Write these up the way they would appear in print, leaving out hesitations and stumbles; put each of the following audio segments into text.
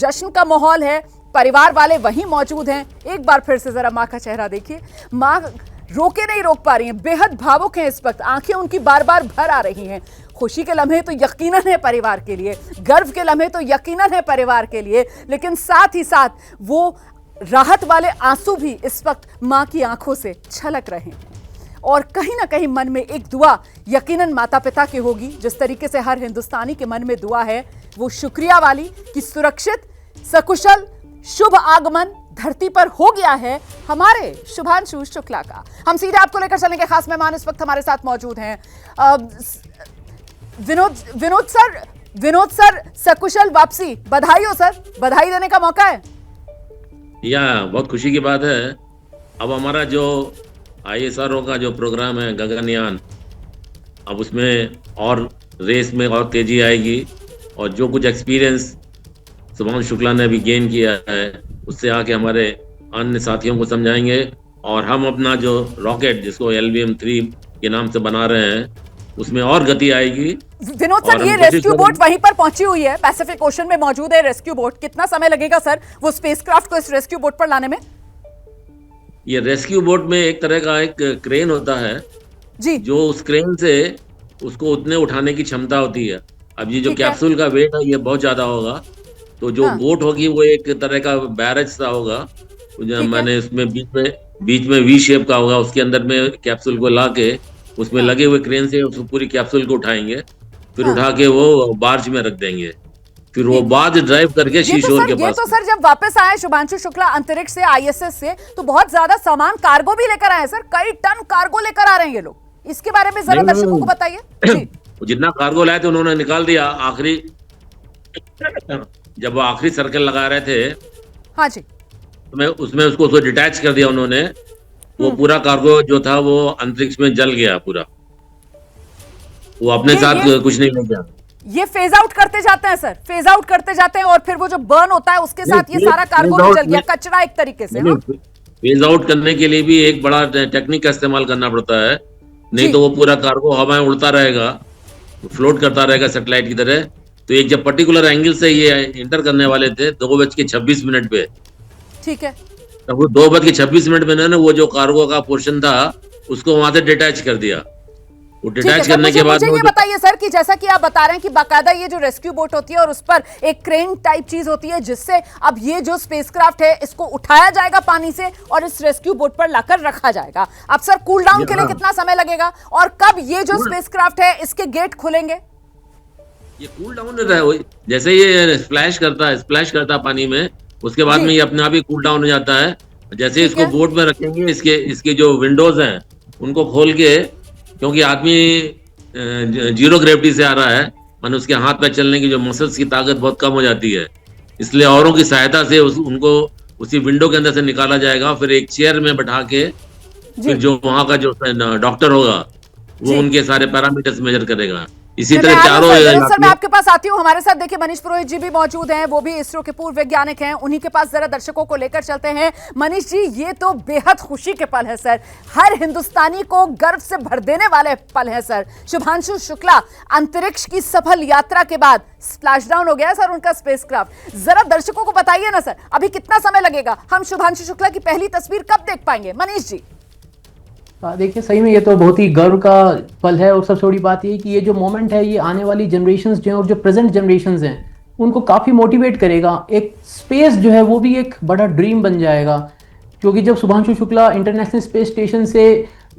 जश्न का माहौल है, परिवार वाले वहीं मौजूद हैं। एक बार फिर से जरा माँ का चेहरा देखिए, माँ रोके नहीं रोक पा रही हैं, बेहद भावुक हैं इस वक्त, आंखें उनकी बार बार भर आ रही हैं। खुशी के लम्हे तो यकीनन है परिवार के लिए, गर्व के लम्हे तो यकीनन है परिवार के लिए, लेकिन साथ ही साथ वो राहत वाले आंसू भी इस वक्त माँ की आंखों से छलक रहे हैं। और कहीं ना कहीं मन में एक दुआ यकीनन माता पिता की होगी, जिस तरीके से हर हिंदुस्तानी के मन में दुआ है वो शुक्रिया वाली कि सुरक्षित सकुशल शुभ आगमन धरती पर हो गया है हमारे शुभांशु शुक्ला का। हम सीधे आपको लेकर चलेंगे, खास मेहमान इस वक्त हमारे साथ मौजूद हैं। विनोद सर सकुशल वापसी, बधाई हो सर, बधाई देने का मौका है। बहुत खुशी की बात है। अब हमारा जो ISRO का जो प्रोग्राम है गगनयान, अब उसमें और रेस में और तेजी आएगी, और जो कुछ एक्सपीरियंस शुभांशु शुक्ला ने अभी गेन किया है उससे आके हमारे अन्य साथियों को समझाएंगे, और हम अपना जो रॉकेट जिसको LVM-3 के नाम से बना रहे हैं उसमें और गति आएगी। विनोद सर, ये रेस्क्यू बोट वहीं पर पहुंची हुई है, पैसिफिक ओशन में मौजूद है रेस्क्यू बोट। कितना समय लगेगा सर वो स्पेसक्राफ्ट को इस रेस्क्यू बोट पर लाने में? ये रेस्क्यू बोट में एक तरह का एक क्रेन होता है जी, जो उस क्रेन से उसको उतने उठाने की क्षमता होती है। अब ये जो कैप्सूल का वेट है ये बहुत ज्यादा होगा, तो जो बोट होगी वो एक तरह का बैरेज सा होगा, मैंने उसमें बीच में V शेप का होगा, उसके अंदर में कैप्सूल को ला के उसमें लगे हुए क्रेन से उस पूरी कैप्सूल को उठाएंगे, फिर उठा के वो बार्ज में रख देंगे, फिर वो बार्ज ड्राइव करके शीशोर के पास। तो सर जब वापस आए शुभांशु शुक्ला अंतरिक्ष से ISS से, तो बहुत ज्यादा सामान कार्गो भी लेकर आए सर, कई टन कार्गो लेकर आ रहे हैं ये लोग, इसके बारे में जरा दर्शकों को बताइए। जितना कार्गो लाए थे उन्होंने निकाल दिया, आखिरी जब वो आखिरी सर्कल लगा रहे थे, हाँ जी, उसमें उसको डिटैच कर दिया उन्होंने। वो पूरा कार्गो जो था वो अंतरिक्ष में जल गया पूरा, वो अपने साथ कुछ नहीं ले गया। ये फेज आउट करते जाते हैं सर, फेज आउट करते जाते हैं, और फिर वो जो बर्न होता है उसके साथ ये सारा कार्गो भी जल गया, कचरा एक तरीके से। फेज आउट करने के लिए भी एक बड़ा टेक्निक का इस्तेमाल करना पड़ता है, नहीं तो वो पूरा कार्गो हवा में उड़ता रहेगा, फ्लोट करता रहेगा सैटेलाइट की तरह। तो एक जब पर्टिकुलर एंगल से ये एंटर करने वाले थे 2:26 पे, ठीक है, तब वो 2:26 में ना वो जो कार्गो का पोर्शन था उसको वहां से डिटैच कर दिया। वो डिटैच करने के बाद मुझे ये बताइए सर कि जैसा कि आप बता रहे हैं कि बाकायदा ये जो रेस्क्यू बोट होती है और उस पर एक क्रेन टाइप चीज होती है, जिससे अब ये जो स्पेसक्राफ्ट है इसको उठाया जाएगा पानी से और इस रेस्क्यू बोट पर लाकर रखा जाएगा। अब सर कूल डाउन के लिए कितना समय लगेगा, और कब ये जो स्पेसक्राफ्ट है इसके गेट खुलेंगे? ये कूल डाउन रहता है, जैसे ये स्प्लैश करता है पानी में, उसके बाद में ये अपने आप ही कूल डाउन हो जाता है। जैसे इसको बोट में रखेंगे, इसके जो विंडोज हैं उनको खोल के, क्योंकि आदमी जीरो ग्रेविटी से आ रहा है, माने उसके हाथ पैर चलने की जो मसल्स की ताकत बहुत कम हो जाती है, इसलिए औरों की सहायता से उनको उसी विंडो के अंदर से निकाला जाएगा। फिर एक चेयर में बैठा के फिर जो वहाँ का जो डॉक्टर होगा वो उनके सारे पैरामीटर्स मेजर करेगा। इसी तरह चारों सर मैं आपके पास आती हूँ, हमारे साथ देखिए मनीष पुरोहित जी भी मौजूद हैं, वो भी इसरो के पूर्व वैज्ञानिक हैं, उन्हीं के पास जरा दर्शकों को लेकर चलते हैं। मनीष जी, ये तो बेहद खुशी के पल है सर, हर हिंदुस्तानी को गर्व से भर देने वाले पल है सर। शुभांशु शुक्ला अंतरिक्ष की सफल यात्रा के बाद स्प्लैश डाउन हो गया सर उनका स्पेसक्राफ्ट, जरा दर्शकों को बताइए ना सर, अभी कितना समय लगेगा, हम शुभांशु शुक्ला की पहली तस्वीर कब देख पाएंगे? मनीष जी देखिए, सही में ये तो बहुत ही गर्व का पल है, और सबसे बड़ी बात ये कि ये जो मोमेंट है ये आने वाली जनरेशन्स जो हैं और जो प्रेजेंट जनरेशन्स हैं उनको काफ़ी मोटिवेट करेगा। एक स्पेस जो है वो भी एक बड़ा ड्रीम बन जाएगा, क्योंकि जब Shubhanshu Shukla international space station से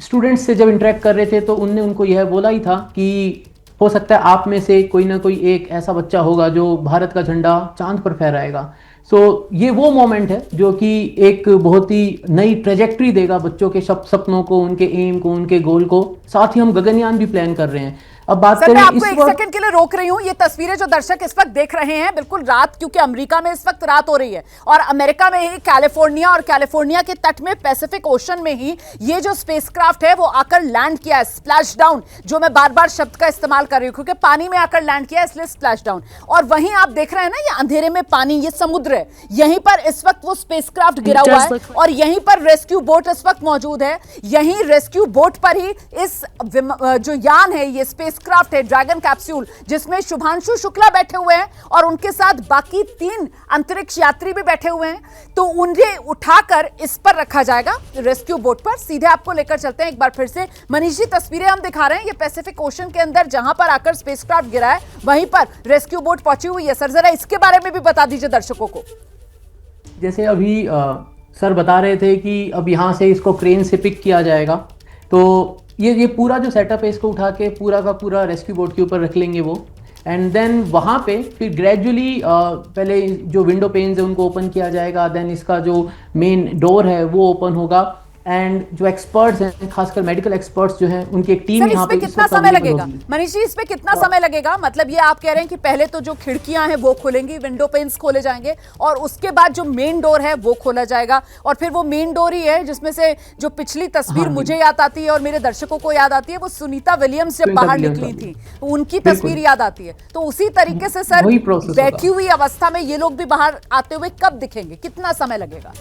स्टूडेंट्स से जब इंटरेक्ट कर रहे थे तो उनने उनको यह बोला ही था कि हो सकता है आप में से कोई ना कोई एक ऐसा बच्चा होगा जो भारत का झंडा चांद पर फहराएगा। सो ये वो मोमेंट है जो कि एक बहुत ही नई ट्रेजेक्ट्री देगा बच्चों के सपनों को, उनके एम को, उनके गोल को। साथ ही हम गगनयान भी प्लान कर रहे हैं। अब बात करें, मैं आपको एक सेकंड के लिए रोक रही हूं, ये तस्वीरें जो दर्शक इस वक्त देख रहे हैं बिल्कुल रात, क्योंकि अमेरिका में इस वक्त रात हो रही है और अमेरिका में ही कैलिफोर्निया और कैलिफोर्निया के तट में पैसिफिक ओशन में ही ये जो स्पेसक्राफ्ट है वो आकर लैंड किया है। स्प्लैश डाउन, जो मैं बार बार शब्द का इस्तेमाल कर रही हूं क्योंकि पानी में आकर लैंड किया इसलिए स्प्लैश डाउन। और वहीं आप देख रहे हैं ना, ये अंधेरे में पानी, ये समुद्र है, यहीं पर इस वक्त वो स्पेसक्राफ्ट गिरा हुआ है और यहीं पर रेस्क्यू बोट इस वक्त मौजूद है। यहीं रेस्क्यू बोट पर ही इस जो यान है, ये स्पेस स्पेसक्राफ्ट है ड्रैगन कैप्सूल, जिसमें शुभांशु शुक्ला बैठे हुए हैं और उनके साथ बाकी 3 अंतरिक्ष यात्री भी बैठे हुए हैं। तो उन्हें उठाकर इस पर रखा जाएगा रेस्क्यू बोट पर। सीधे आपको लेकर चलते हैं एक बार फिर से। मनीष जी, तस्वीरें हम दिखा रहे हैं, ये पैसिफिक ओशन के अंदर जहां पर आकर स्पेसक्राफ्ट गिरा है वहीं पर रेस्क्यू बोट पहुंची हुई है। सर जरा इसके बारे में भी बता दीजिए दर्शकों को। जैसे अभी सर बता रहे थे कि अब यहाँ से इसको क्रेन से पिक किया जाएगा, तो ये पूरा जो सेटअप है इसको उठा के पूरा का पूरा रेस्क्यू बोट के ऊपर रख लेंगे वो। एंड देन वहाँ पे फिर ग्रेजुअली पहले जो विंडो पेन्स है उनको ओपन किया जाएगा, देन इसका जो मेन डोर है वो ओपन होगा। एंड जो एक्सपर्ट्स हैं, खासकर मेडिकल एक्सपर्ट्स जो हैं, उनकी एक टीम यहाँ पे कितना समय लगेगा मनीष जी? इसमें कितना समय लगेगा? मतलब ये आप कह रहे हैं कि पहले तो जो खिड़कियां हैं वो खुलेंगी, विंडो पेन्स खोले जाएंगे और उसके बाद जो मेन डोर है वो खोला जाएगा, और फिर वो मेन डोर ही है जिसमें से जो पिछली तस्वीर मुझे याद आती है और मेरे दर्शकों को याद आती है, वो सुनीता विलियम्स जब बाहर निकली थी उनकी तस्वीर याद आती है। तो उसी तरीके से सर बैठी हुई अवस्था में ये लोग भी बाहर आते हुए कब दिखेंगे, कितना समय लगेगा?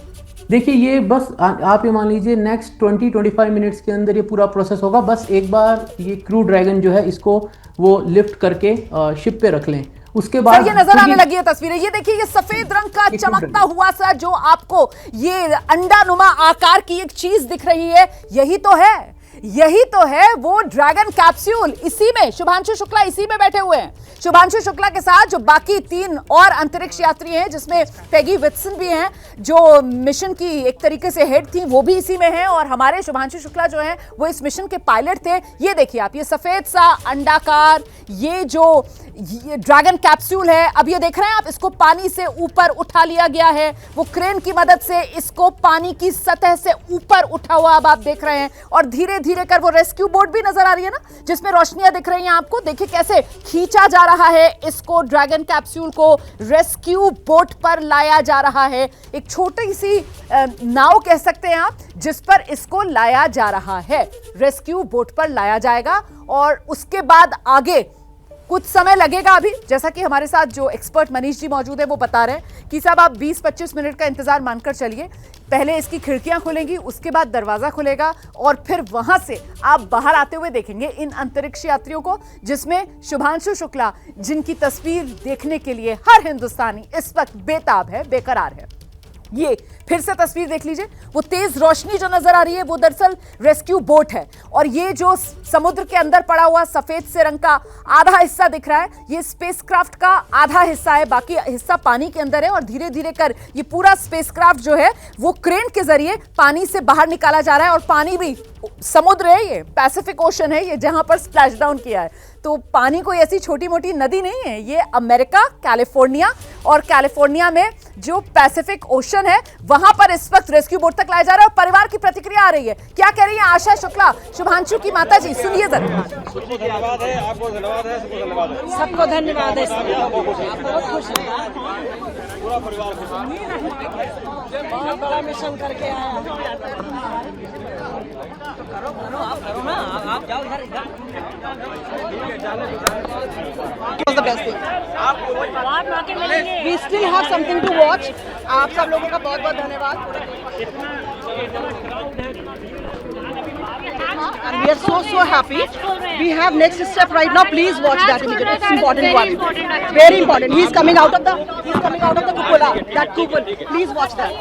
देखिए, ये बस आप ये मान लीजिए नेक्स्ट 20-25 मिनट्स के अंदर ये पूरा प्रोसेस होगा। बस एक बार ये क्रू ड्रैगन जो है इसको वो लिफ्ट करके शिप पे रख लें, उसके बाद ये नजर आने लगी है तस्वीरें। ये देखिए, ये सफेद रंग का चमकता हुआ सा जो आपको ये अंडानुमा आकार की एक चीज दिख रही है, यही तो है वो ड्रैगन कैप्सूल। इसी में शुभांशु शुक्ला इसी में बैठे हुए हैं। शुभांशु शुक्ला के साथ जो बाकी 3 और अंतरिक्ष यात्री हैं, जिसमें पेगी विल्सन भी हैं जो मिशन की एक तरीके से हेड थी, वो भी इसी में हैं, और हमारे शुभांशु शुक्ला जो हैं वो इस मिशन के पायलट थे। ये देखिए आप, ये सफेद सा अंडाकार ये जो ये ड्रैगन कैप्सूल है, अब ये देख रहे हैं आप, इसको पानी से ऊपर उठा लिया गया है। वो क्रेन की मदद से इसको पानी की सतह से ऊपर उठा हुआ अब आप देख रहे हैं, और धीरे धीरे कर वो रेस्क्यू बोट भी नजर आ रही है ना, जिसमें रोशनियां दिख रही हैं आपको। देखिए कैसे खींचा जा रहा है इसको, ड्रैगन कैप्सूल को रेस्क्यू बोट पर लाया जा रहा है। एक छोटी सी नाव कह सकते हैं आप, जिस पर इसको लाया जा रहा है, रेस्क्यू बोट पर लाया जाएगा। और उसके बाद आगे कुछ समय लगेगा अभी, जैसा कि हमारे साथ जो एक्सपर्ट मनीष जी मौजूद है वो बता रहे हैं कि साहब आप 20-25 मिनट का इंतजार मानकर चलिए। पहले इसकी खिड़कियां खुलेंगी, उसके बाद दरवाजा खुलेगा और फिर वहां से आप बाहर आते हुए देखेंगे इन अंतरिक्ष यात्रियों को, जिसमें शुभांशु शुक्ला, जिनकी तस्वीर देखने के लिए हर हिंदुस्तानी इस वक्त बेताब है, बेकरार है। ये फिर से तस्वीर देख लीजिए, वो तेज रोशनी जो नजर आ रही है वो दरअसल रेस्क्यू बोट है, और ये जो समुद्र के अंदर पड़ा हुआ सफेद से रंग का आधा हिस्सा दिख रहा है, ये स्पेसक्राफ्ट का आधा हिस्सा है, बाकी हिस्सा पानी के अंदर है। और धीरे धीरे कर ये पूरा स्पेसक्राफ्ट जो है वो क्रेन के जरिए पानी से बाहर निकाला जा रहा है, और पानी भी समुद्र है, ये पैसिफिक ओशन है, ये जहां पर स्प्लैश डाउन किया है। तो पानी कोई ऐसी छोटी मोटी नदी नहीं है, ये अमेरिका, कैलिफोर्निया, और कैलिफोर्निया में जो पैसिफिक ओशन है वहां पर इस वक्त रेस्क्यू बोट तक लाया जा रहा है। और परिवार की प्रतिक्रिया आ रही है, क्या कह रही है आशा शुक्ला, शुभांशु की माता जी, सुनिए जरा। सबको धन्यवाद है, आपको धन्यवाद है, सबको धन्यवाद है, सबको धन्यवाद है। बहुत खुश है, पूरा परिवार खुश है। बहुत बड़ा मिशन करके आया। करो आप करो ना, आप जाओ इधर We still have something to watch. आप सब लोगों का बहुत बहुत धन्यवाद। And we are so happy. We have next step right now. Please watch that immediately. It's important one. Very important. He's coming out of the cupola. That cupola. Please watch that.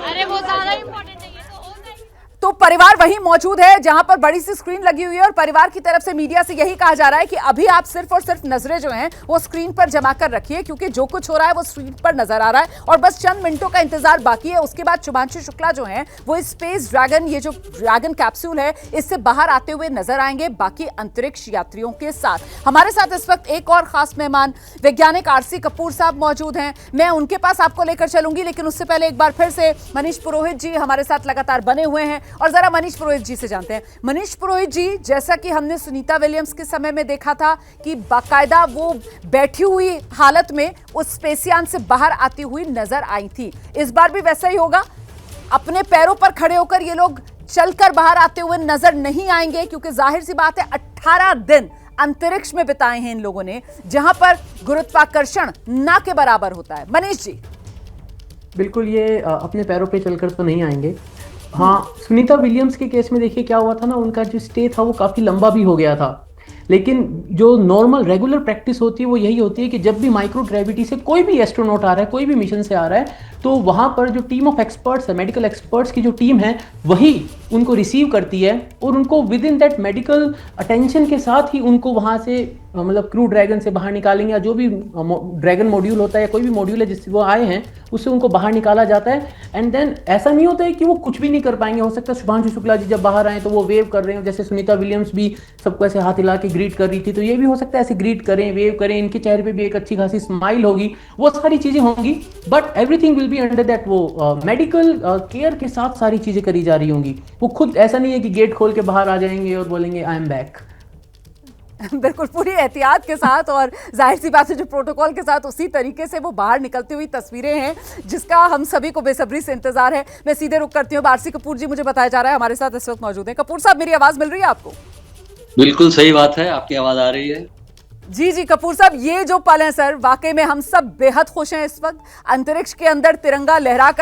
अरे वो ज्यादा important नहीं है तो हो जाएगी। तो परिवार वहीं मौजूद है जहां पर बड़ी सी स्क्रीन लगी हुई है, और परिवार की तरफ से मीडिया से यही कहा जा रहा है कि अभी आप सिर्फ और सिर्फ नजरें जो हैं वो स्क्रीन पर जमा कर रखिए, क्योंकि जो कुछ हो रहा है वो स्क्रीन पर नजर आ रहा है, और बस चंद मिनटों का इंतजार बाकी है। उसके बाद शुभांशु शुक्ला जो हैं वो स्पेस ड्रैगन, ये जो ड्रैगन कैप्सूल है, इससे बाहर आते हुए नजर आएंगे बाकी अंतरिक्ष यात्रियों के साथ। हमारे साथ इस वक्त एक और खास मेहमान वैज्ञानिक आरसी कपूर साहब मौजूद हैं, मैं उनके पास आपको लेकर चलूंगी, लेकिन उससे पहले एक बार फिर से मनीष पुरोहित जी हमारे साथ लगातार बने हुए हैं, और जरा मनीष पुरोहित जी से जानते हैं। मनीष पुरोहित जी, जैसा कि हमने सुनीता विलियम्स के समय में देखा था कि बाकायदा वो बैठी हुई हालत में उस स्पेसयान से बाहर आती हुई नजर आई थी, इस बार भी वैसा ही होगा? अपने पैरों पर खड़े होकर ये लोग चलकर बाहर आते हुए नजर नहीं आएंगे, क्योंकि जाहिर सी बात है 18 दिन अंतरिक्ष में बिताए हैं इन लोगों ने, जहां पर गुरुत्वाकर्षण ना के बराबर होता है। मनीष जी, बिल्कुल ये अपने पैरों पे चलकर तो नहीं आएंगे। हाँ, सुनीता विलियम्स के केस में देखिए क्या हुआ था ना, उनका जो स्टे था वो काफ़ी लंबा भी हो गया था। लेकिन जो नॉर्मल रेगुलर प्रैक्टिस होती है वो यही होती है कि जब भी माइक्रो ग्रेविटी से कोई भी एस्ट्रोनॉट आ रहा है, कोई भी मिशन से आ रहा है, तो वहाँ पर जो टीम ऑफ एक्सपर्ट्स है, मेडिकल एक्सपर्ट्स की जो टीम है, वही उनको रिसीव करती है और उनको with in that medical attention के साथ ही उनको वहाँ से मतलब क्रू ड्रैगन से बाहर निकालेंगे, या जो भी ड्रैगन मॉड्यूल होता है या कोई भी मॉड्यूल है जिससे वो आए हैं उससे उनको बाहर निकाला जाता है। एंड देन ऐसा नहीं होता है कि वो कुछ भी नहीं कर पाएंगे। हो सकता है शुभांशु शुक्ला जी जब बाहर आए तो वो वेव कर रहे हो, जैसे सुनीता विलियम्स भी सबको ऐसे हाथ हिला के ग्रीट कर रही थी, तो ये भी हो सकता है ऐसे ग्रीट करें, वेव करें, इनके चेहरे पे भी एक अच्छी खासी स्माइल होगी, वो सारी चीजें होंगी। But everything will be under that, वो मेडिकल केयर के साथ सारी चीजें करी जा रही होंगी। वो खुद ऐसा नहीं है कि गेट खोल के बाहर आ जाएंगे और बोलेंगे आई एम बैक। बिल्कुल पूरी एहतियात के साथ और जाहिर सी बात है जो प्रोटोकॉल के साथ उसी तरीके से वो बाहर निकलती हुई तस्वीरें हैं जिसका हम सभी को बेसब्री से इंतजार है। मैं सीधे रुक करती हूँ, आरसी कपूर जी मुझे बताया जा रहा है हमारे साथ इस वक्त मौजूद हैं। कपूर साहब, मेरी आवाज मिल रही है आपको? बिल्कुल सही बात है, आपकी आवाज आ रही है। जी जी कपूर साहब, ये जो पल है सर, वाकई में हम सब बेहद खुश हैं इस वक्त। अंतरिक्ष के अंदर तिरंगा लहरा